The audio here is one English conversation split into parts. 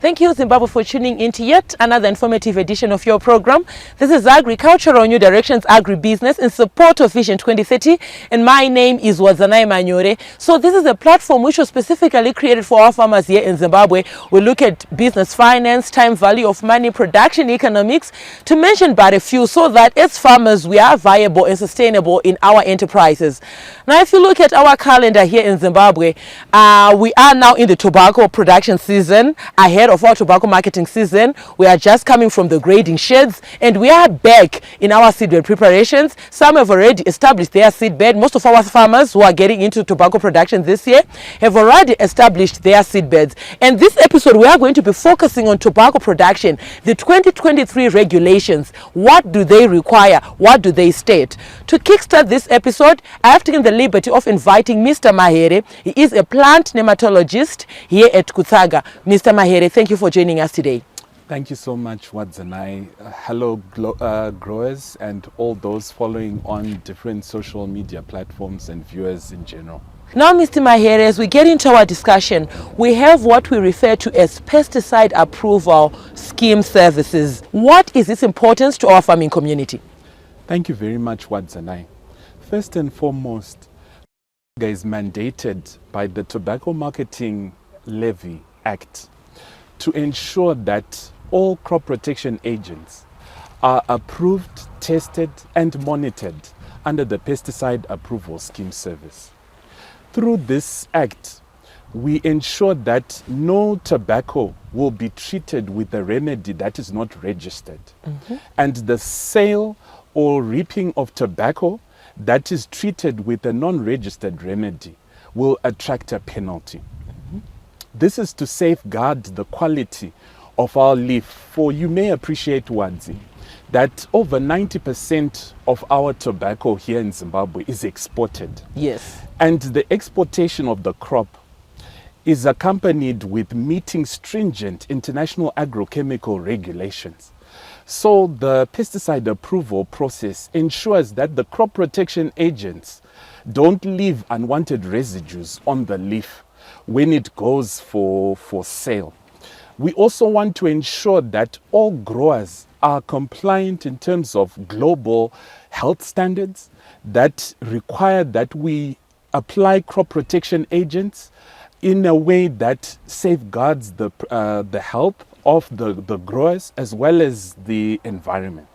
Thank you, Zimbabwe, for tuning in to yet another informative edition of your program. This is Agricultural New Directions Agribusiness in support of Vision 2030, and my name is Wadzanai Manyore. So this is a platform which was specifically created for our farmers here in Zimbabwe. We look at business finance, time value of money, production economics, to mention but a few, so that as farmers we are viable and sustainable in our enterprises. Now, if you look at our calendar here in Zimbabwe, we are now in the tobacco production season, ahead of our tobacco marketing season. We are just coming from the grading sheds, and we are back in our seedbed preparations. Some have already established their seedbed. Most of our farmers who are getting into tobacco production this year have already established their seedbeds. And this episode we are going to be focusing on tobacco production, the 2023 regulations. What do they require? What do they state? To kickstart this episode, I have taken the liberty of inviting Mr. Mahere. He is a plant nematologist here at Kutsaga. Mr. Mahere, thank you for joining us today. Thank you so much, Wadzanai. Hello, growers and all those following on different social media platforms and viewers in general. Now, Mr. Mahere, as we get into our discussion, we have what we refer to as pesticide approval scheme services. What is its importance to our farming community? Thank you very much, Wadzanai. First and foremost, is mandated by the Tobacco Marketing Levy Act to ensure that all crop protection agents are approved, tested and monitored under the Pesticide Approval Scheme Service. Through this act, we ensure that no tobacco will be treated with a remedy that is not registered. And the sale or reaping of tobacco that is treated with a non-registered remedy will attract a penalty. This is to safeguard the quality of our leaf. For you may appreciate, Wadzi, that over 90% of our tobacco here in Zimbabwe is exported. Yes. And the exportation of the crop is accompanied with meeting stringent international agrochemical regulations. So the pesticide approval process ensures that the crop protection agents don't leave unwanted residues on the leaf when it goes for sale. We also want to ensure that all growers are compliant in terms of global health standards that require that we apply crop protection agents in a way that safeguards the health of the growers as well as the environment.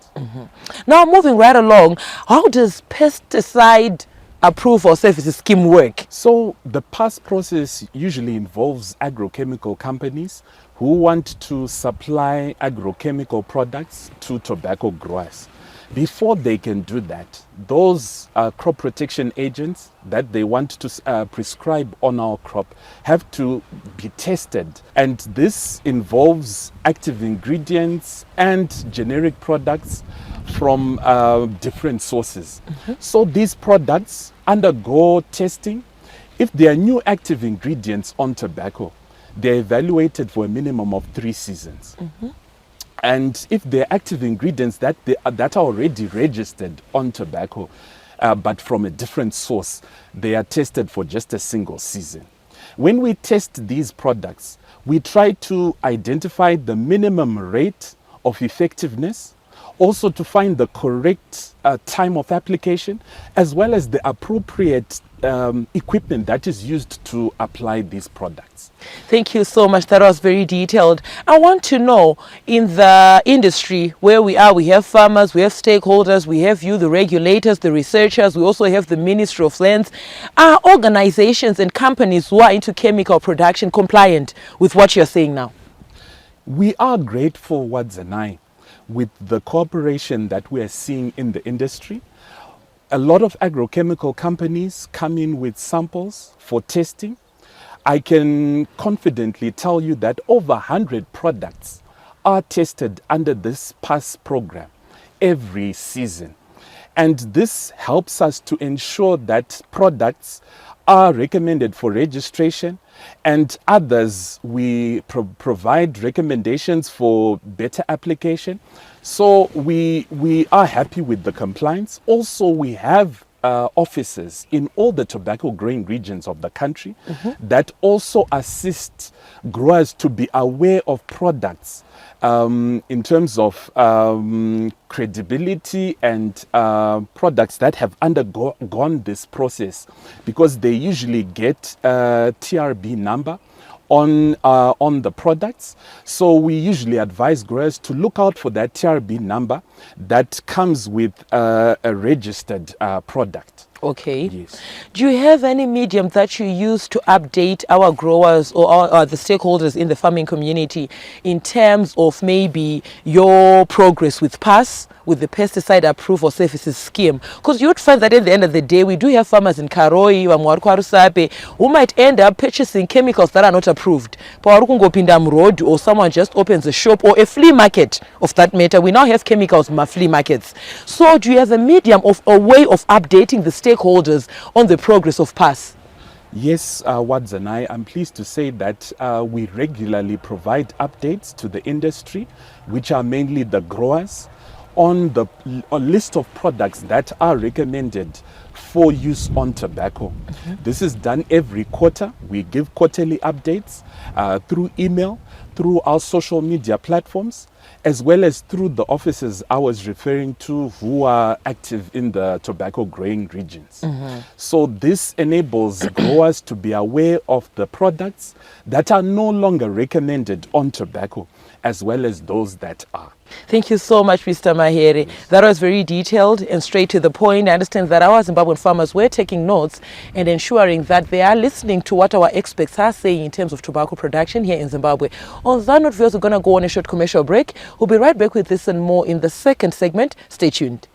Now, moving right along, how does pesticide approval services scheme work? So the PAS process usually involves agrochemical companies who want to supply agrochemical products to tobacco growers. Before they can do that, those crop protection agents that they want to prescribe on our crop have to be tested. And this involves active ingredients and generic products from different sources. So these products undergo testing. If there are new active ingredients on tobacco, they're evaluated for a minimum of 3 seasons. And if they're active ingredients that are already registered on tobacco, but from a different source, they are tested for just a single season. When we test these products, we try to identify the minimum rate of effectiveness, also to find the correct time of application, as well as the appropriate equipment that is used to apply these products. Thank you so much. That was very detailed. I want to know, in the industry where we are, we have farmers, we have stakeholders, we have you, the regulators, the researchers, we also have the Ministry of Lands. Are organizations and companies who are into chemical production compliant with what you're saying now? We are grateful, Wadzanai, with the cooperation that we are seeing in the industry. A lot of agrochemical companies come in with samples for testing. I can confidently tell you that over 100 products are tested under this PAS program every season. And this helps us to ensure that products are recommended for registration, and others we provide recommendations for better application. So we are happy with the compliance. Also, we have offices in all the tobacco growing regions of the country that also assist growers to be aware of products in terms of credibility and products that have undergone this process, because they usually get a TRB number on the products. So we usually advise growers to look out for that TRB number that comes with a registered product. Okay. Yes. Do you have any medium that you use to update our growers or the stakeholders in the farming community in terms of maybe your progress with PASS, with the pesticide approval services scheme? Because you would find that at the end of the day, we do have farmers in Karoi, who might end up purchasing chemicals that are not approved. Road, or someone just opens a shop or a flea market of that matter. We now have chemicals in my flea markets. So do you have a medium of a way of updating the stakeholders on the progress of PASS? Yes, Wadzanai, I'm pleased to say that we regularly provide updates to the industry, which are mainly the growers, on the list of products that are recommended for use on tobacco. This is done every quarter. We give quarterly updates through email, through our social media platforms, as well as through the offices I was referring to who are active in the tobacco growing regions. So this enables growers to be aware of the products that are no longer recommended on tobacco, as well as those that are. Thank you so much, Mr. Mahere. That was very detailed and straight to the point. I understand that our Zimbabwean farmers were taking notes and ensuring that they are listening to what our experts are saying in terms of tobacco production here in Zimbabwe. On that note, viewers, we're going to go on a short commercial break. We'll be right back with this and more in the second segment. Stay tuned.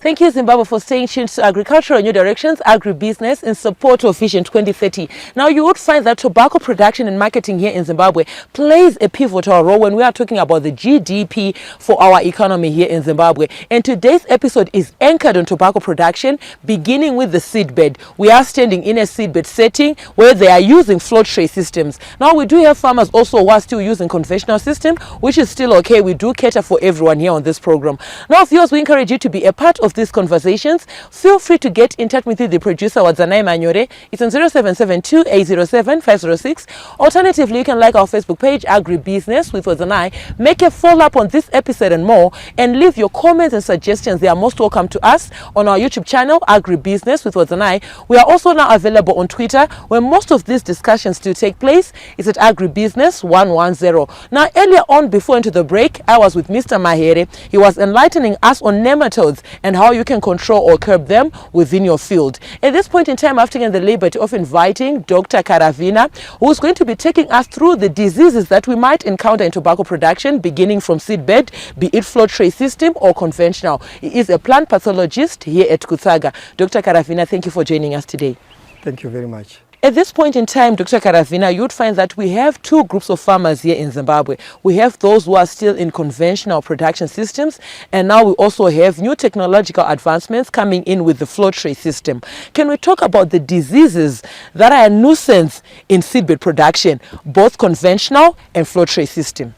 Thank you, Zimbabwe, for staying tuned to Agricultural New Directions, Agribusiness, in support of Vision 2030. Now, you would find that tobacco production and marketing here in Zimbabwe plays a pivotal role when we are talking about the GDP for our economy here in Zimbabwe. And today's episode is anchored on tobacco production, beginning with the seedbed. We are standing in a seedbed setting where they are using float tray systems. Now, we do have farmers also who are still using conventional system, which is still okay. We do cater for everyone here on this program. Now, viewers, we encourage you to be a part of these conversations. Feel free to get in touch with the producer, Wadzanai Manyore. It's on 0772-807-506. Alternatively, you can like our Facebook page, Agribusiness with Wadzanai. Make a follow-up on this episode and more, and leave your comments and suggestions. They are most welcome to us on our YouTube channel, Agribusiness with Wadzanai. We are also now available on Twitter, where most of these discussions do take place. It's at Agribusiness 110. Now, earlier on, before into the break, I was with Mr. Mahere. He was enlightening us on nematodes and how you can control or curb them within your field. At this point in time, I've taken the liberty of inviting Dr. Karavina, who is going to be taking us through the diseases that we might encounter in tobacco production, beginning from seedbed, be it float tray system or conventional. He is a plant pathologist here at Kutsaga. Dr. Karavina, thank you for joining us today. Thank you very much. At this point in time, Dr. Karavina, you'd find that we have two groups of farmers here in Zimbabwe. We have those who are still in conventional production systems, and now we also have new technological advancements coming in with the float tray system. Can we talk about the diseases that are a nuisance in seedbed production, both conventional and float tray system?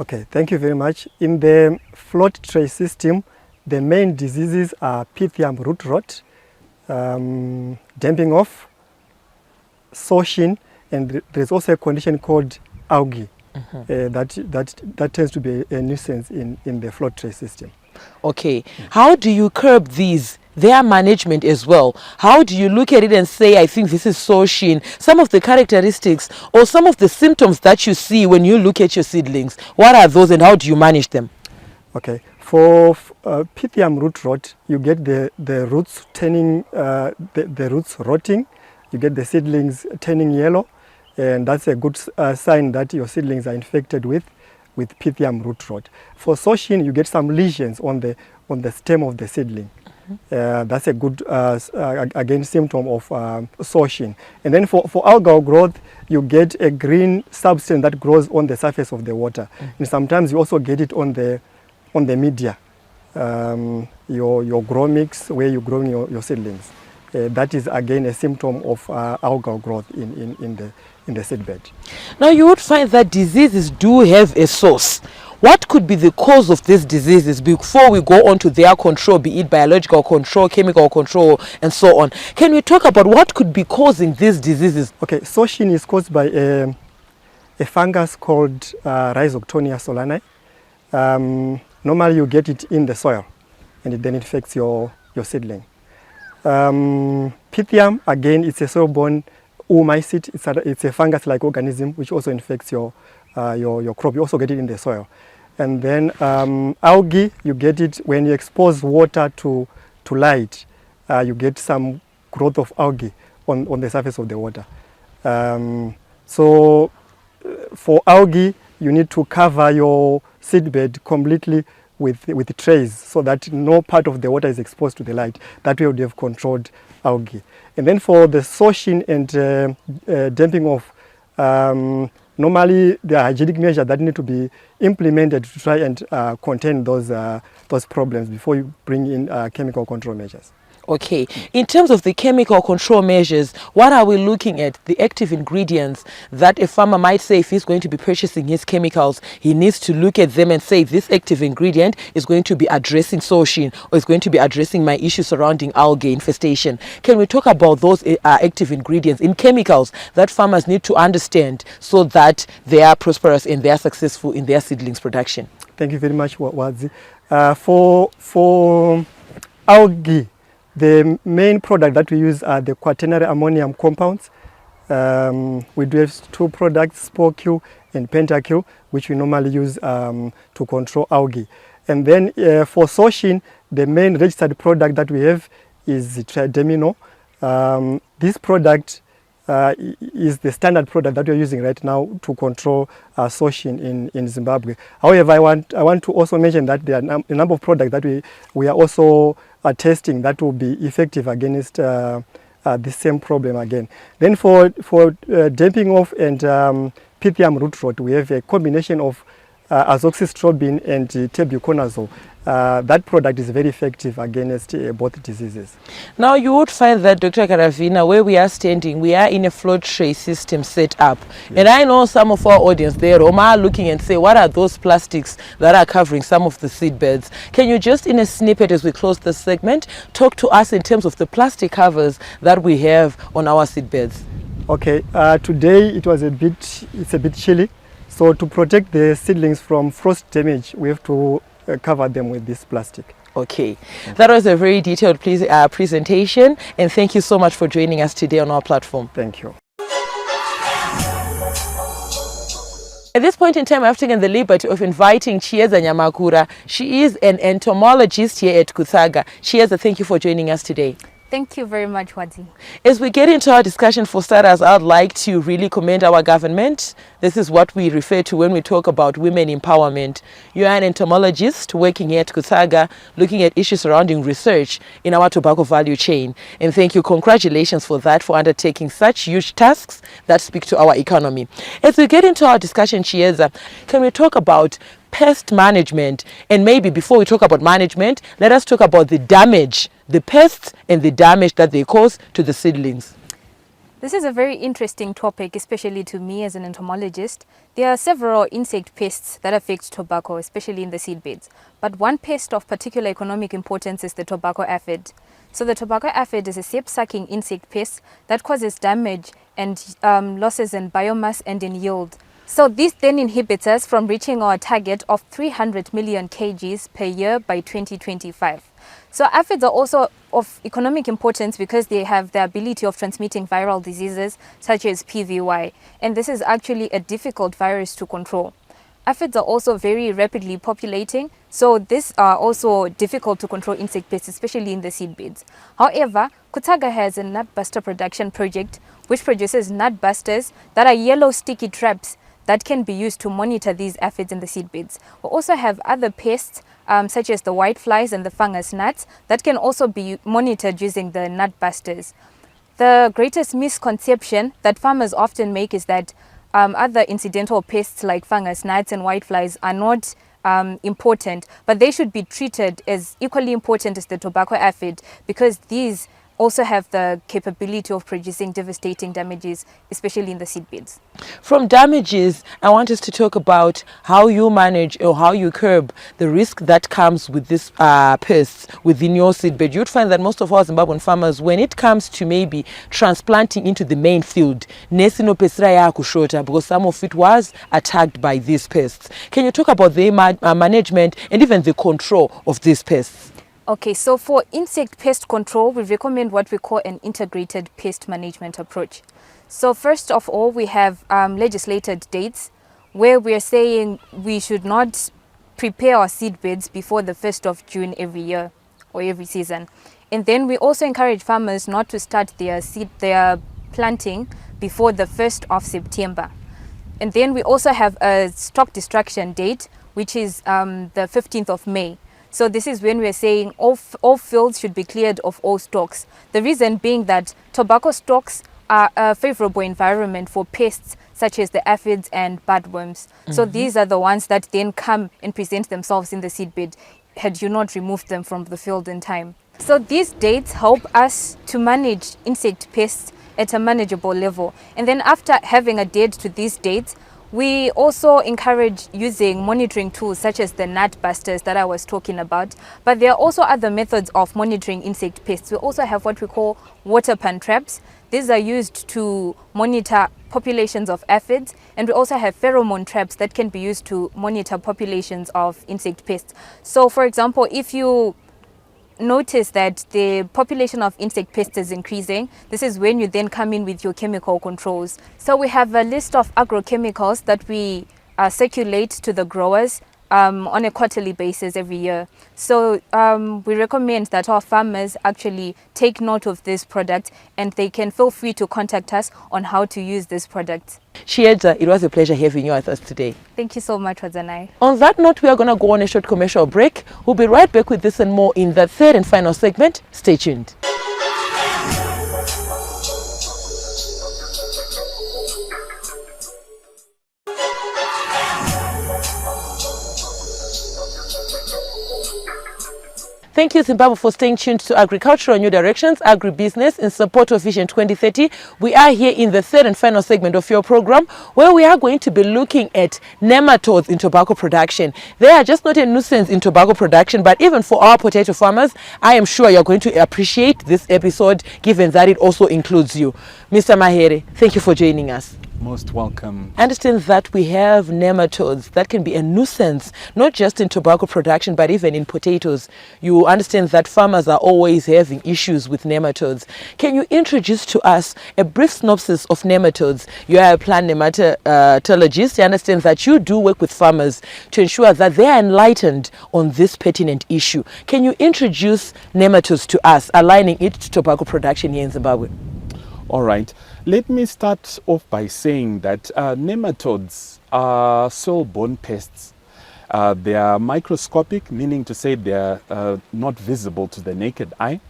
Okay, thank you very much. In the float tray system, the main diseases are Pythium root rot, damping off, Soshin, and there's also a condition called algae that tends to be a nuisance in the float tray system. Okay, how do you curb these? Their management as well. How do you look at it and say, I think this is Soshin? Some of the characteristics or some of the symptoms that you see when you look at your seedlings, what are those and how do you manage them? Okay, for Pythium root rot, you get the roots turning, the roots rotting. You get the seedlings turning yellow, and that's a good sign that your seedlings are infected with Pythium root rot. For Soshin, you get some lesions on the stem of the seedling. That's a good, again, symptom of Soshin. And then for algal growth, you get a green substance that grows on the surface of the water. And sometimes you also get it on the media, your grow mix, where you're growing your seedlings. that is again a symptom of algal growth in the seedbed. Now you would find that diseases do have a source. What could be the cause of these diseases before we go on to their control, be it biological control, chemical control, and so on? Can we talk about what could be causing these diseases? Okay, Soshin is caused by a fungus called Rhizoctonia solani. Normally you get it in the soil and it then infects your seedling. Pythium, again, it's a soil-borne oomycete. It's a fungus-like organism which also infects your crop. You also get it in the soil. And then algae, you get it when you expose water to light. You get some growth of algae on the surface of the water. So for algae, you need to cover your seedbed completely with trays so that no part of the water is exposed to the light. That way you have controlled algae. And then for the sorting and damping off, normally there are hygienic measures that need to be implemented to try and contain those problems before you bring in chemical control measures. Okay, in terms of the chemical control measures, what are we looking at? The active ingredients that a farmer might say if he's going to be purchasing his chemicals, he needs to look at them and say this active ingredient is going to be addressing sorting or is going to be addressing my issue surrounding algae infestation. Can we talk about those active ingredients in chemicals that farmers need to understand so that they are prosperous and they are successful in their seedlings production? Thank you very much, Wadzi. For algae, the main product that we use are the quaternary ammonium compounds. We do have two products, Spore-Q and Penta-Q, which we normally use to control algae. And then for sorting, the main registered product that we have is Tridamino. This product is the standard product that we're using right now to control sorting in Zimbabwe. However, I want to also mention that there are a number of products that we are also testing that will be effective against the same problem again. Then for damping off and Pythium root rot, we have a combination of azoxystrobin and tebuconazole. That product is very effective against both diseases. Now you would find that, Dr. Karavina, where we are standing, we are in a float tray system set up. Yes. And I know some of our audience there are looking and say, what are those plastics that are covering some of the seed beds? Can you just, in a snippet as we close this segment, talk to us in terms of the plastic covers that we have on our seed beds? Okay, today it's a bit chilly. So to protect the seedlings from frost damage, we have to cover them with this plastic. Okay, that was a very detailed presentation, and thank you so much for joining us today on our platform. Thank you. At this point in time, I've taken the liberty of inviting Chieza Nyamakura. She is an entomologist here at Kuthaga. Chieza, thank you for joining us today. Thank you very much, Wadi. As we get into our discussion, for starters, I'd like to really commend our government. This is what we refer to when we talk about women empowerment. You are an entomologist working here at Kuthaga, looking at issues surrounding research in our tobacco value chain. And thank you, congratulations for that, for undertaking such huge tasks that speak to our economy. As we get into our discussion, Chieza, can we talk about pest management? And maybe before we talk about management, let us talk about the damage, the pests and the damage that they cause to the seedlings. This is a very interesting topic, especially to me as an entomologist. There are several insect pests that affect tobacco, especially in the seed beds. But one pest of particular economic importance is the tobacco aphid. So the tobacco aphid is a sap-sucking insect pest that causes damage and losses in biomass and in yield. So this then inhibits us from reaching our target of 300 million kgs per year by 2025. So aphids are also of economic importance because they have the ability of transmitting viral diseases such as PVY, and this is actually a difficult virus to control. Aphids are also very rapidly populating, so these are also difficult to control insect pests, especially in the seed beds. However, Kuthaga has a nut buster production project which produces nut busters that are yellow sticky traps that can be used to monitor these aphids in the seed beds. We also have other pests such as the white flies and the fungus gnats that can also be monitored using the nut busters. The greatest misconception that farmers often make is that other incidental pests like fungus gnats and white flies are not important, but they should be treated as equally important as the tobacco aphid because these also have the capability of producing devastating damages, especially in the seed beds. From damages, I want us to talk about how you manage or how you curb the risk that comes with this pests within your seedbed. You'd find that most of our Zimbabwean farmers, when it comes to maybe transplanting into the main field, because some of it was attacked by these pests. Can you talk about the management and even the control of these pests? Okay, so for insect pest control, we recommend what we call an integrated pest management approach. So first of all, we have legislated dates where we are saying we should not prepare our seed beds before the 1st of June every year or every season. And then we also encourage farmers not to start their planting before the 1st of September. And then we also have a stock destruction date, which is the 15th of May. So this is when we're saying all fields should be cleared of all stocks. The reason being that tobacco stalks are a favorable environment for pests such as the aphids and budworms. So these are the ones that then come and present themselves in the seedbed had you not removed them from the field in time. So these dates help us to manage insect pests at a manageable level. And then after having adhered to these dates, we also encourage using monitoring tools such as the nut busters that I was talking about. But there are also other methods of monitoring insect pests. We also have what we call water pan traps. These are used to monitor populations of aphids, and we also have pheromone traps that can be used to monitor populations of insect pests. So for example, if you notice that the population of insect pests is increasing, this is when you then come in with your chemical controls. So we have a list of agrochemicals that we circulate to the growers on a quarterly basis every year. So we recommend that our farmers actually take note of this product, and they can feel free to contact us on how to use this product. Shiedza, it was a pleasure having you with us today. Thank you so much, Wadzanai. On that note, we are going to go on a short commercial break. We'll be right back with this and more in the third and final segment. Stay tuned. Thank you, Zimbabwe, for staying tuned to Agricultural New Directions, Agribusiness in support of Vision 2030. We are here in the third and final segment of your program, where we are going to be looking at nematodes in tobacco production. They are just not a nuisance in tobacco production, but even for our potato farmers, I am sure you're going to appreciate this episode, given that it also includes you. Mr. Mahere, thank you for joining us. Most welcome. I understand that we have nematodes that can be a nuisance, not just in tobacco production, but even in potatoes. You understand that farmers are always having issues with nematodes. Can you introduce to us a brief synopsis of nematodes? You are a plant nematologist. I understand that you do work with farmers to ensure that they are enlightened on this pertinent issue. Can you introduce nematodes to us, aligning it to tobacco production here in Zimbabwe? All right. Let me start off by saying that nematodes are soil-borne pests. They are microscopic, meaning to say they are not visible to the naked eye.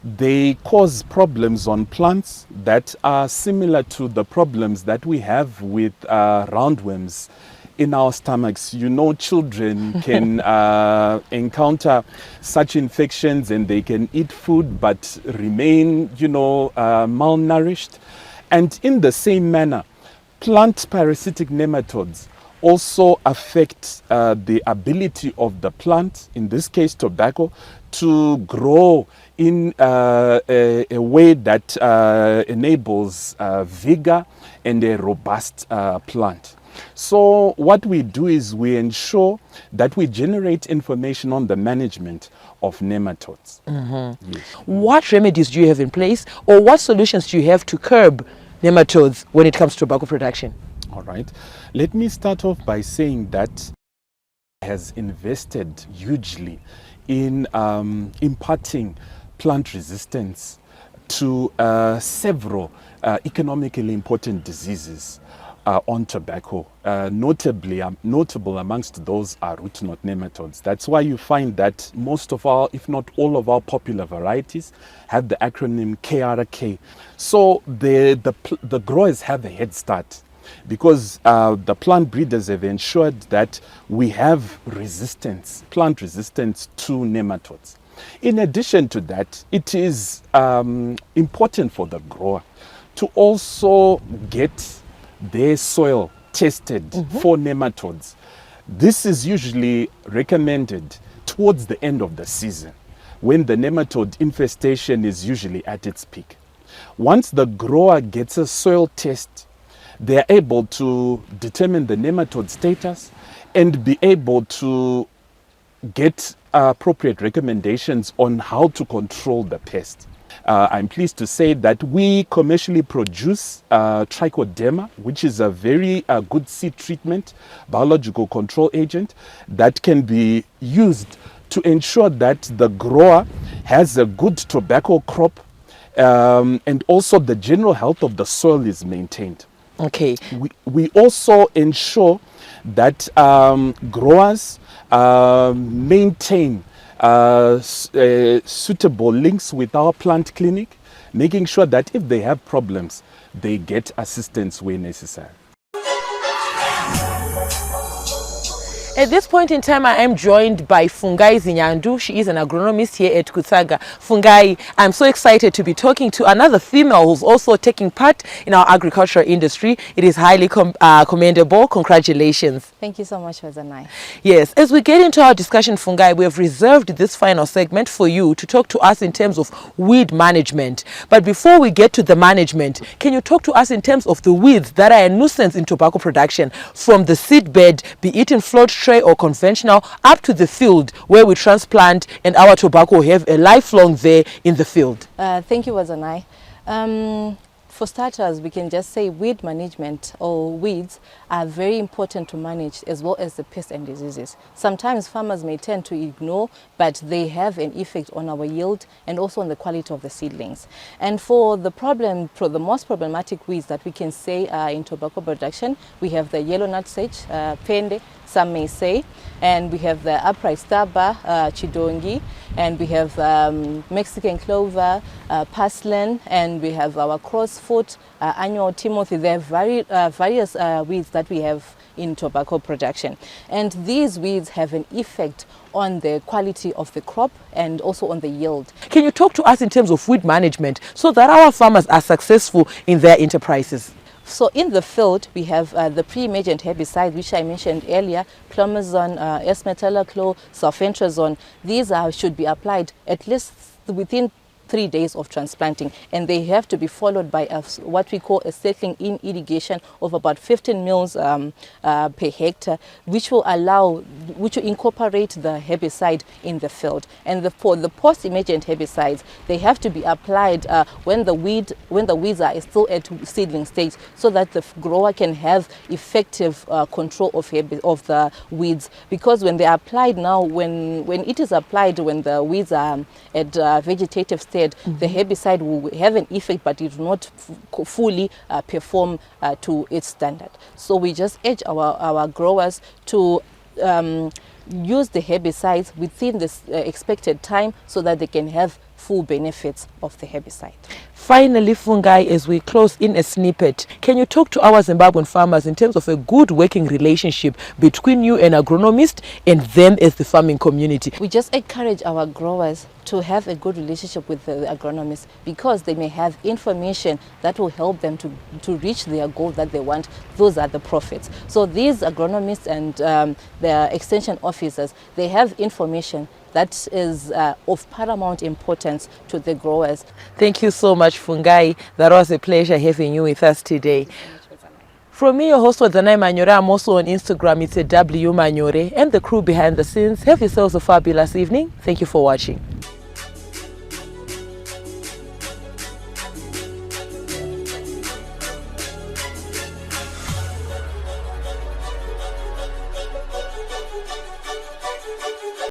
They cause problems on plants that are similar to the problems that we have with roundworms in our stomachs. You know, children can encounter such infections and they can eat food but remain, malnourished. And in the same manner, plant parasitic nematodes also affect the ability of the plant, in this case tobacco, to grow in a way that enables vigor and a robust plant. So what we do is we ensure that we generate information on the management of nematodes. Yes. What remedies do you have in place, or what solutions do you have to curb nematodes when it comes to tobacco production? All right. Let me start off by saying that has invested hugely in imparting plant resistance to several economically important diseases on tobacco. Notable amongst those are root knot nematodes. That's why you find that most of our, if not all of our popular varieties have the acronym KRK. So the growers have a head start, because the plant breeders have ensured that we have resistance, plant resistance to nematodes. In addition to that, it is important for the grower to also get their soil tested for nematodes. This is usually recommended towards the end of the season, when the nematode infestation is usually at its peak. Once the grower gets a soil test, they are able to determine the nematode status and be able to get appropriate recommendations on how to control the pest. I'm pleased to say that we commercially produce trichoderma, which is a very good seed treatment, biological control agent that can be used to ensure that the grower has a good tobacco crop, and also the general health of the soil is maintained. Okay. We also ensure that growers maintain suitable links with our plant clinic, making sure that if they have problems, they get assistance where necessary. At this point in time, I am joined by Fungai Zinyandu. She is an agronomist here at Kutsaga. Fungai, I'm so excited to be talking to another female who's also taking part in our agricultural industry. It is highly commendable. Congratulations. Thank you so much, Wazanai. Yes, as we get into our discussion, Fungai, we have reserved this final segment for you to talk to us in terms of weed management. But before we get to the management, can you talk to us in terms of the weeds that are a nuisance in tobacco production, from the seed bed, be it in float tray or conventional, up to the field where we transplant and our tobacco have a lifelong there in the field? Thank you, Wazanai. For starters, we can just say weed management or weeds are very important to manage, as well as the pests and diseases. Sometimes farmers may tend to ignore, but they have an effect on our yield and also on the quality of the seedlings. And for the most problematic weeds that we can say are in tobacco production, we have the yellow nutsedge, pende, some may say, and we have the upright stubber, chidongi, and we have Mexican clover, parsley, and we have our crossfoot, annual timothy. There are various weeds that we have in tobacco production, and these weeds have an effect on the quality of the crop and also on the yield. Can you talk to us in terms of weed management so that our farmers are successful in their enterprises? So in the field, we have the pre-emergent herbicides, which I mentioned earlier, clomazone, S-metolachlor, sulfentrazone. These should be applied at least within 3 days of transplanting, and they have to be followed by what we call a settling in irrigation of about 15 mils per hectare, which will incorporate the herbicide in the field. And for the post-emergent herbicides, they have to be applied when the weeds are still at seedling stage, so that the grower can have effective control of the weeds. Because when they are applied now, when it is applied when the weeds are at vegetative state, the herbicide will have an effect, but it will not fully perform to its standard. So we just urge our growers to use the herbicides within the expected time, so that they can have full benefits of the herbicide. Finally, Fungai, as we close in a snippet, can you talk to our Zimbabwean farmers in terms of a good working relationship between you, an agronomist, and them as the farming community? We just encourage our growers to have a good relationship with the agronomists, because they may have information that will help them to reach their goal that they want. Those are the profits. So these agronomists and the extension officers, they have information that is of paramount importance to the growers. Thank you so much, Fungai. That was a pleasure having you with us today. From me, your host, Wazanai Manyore. I'm also on Instagram. It's a W Manyore, and the crew behind the scenes. Have yourselves a fabulous evening. Thank you for watching.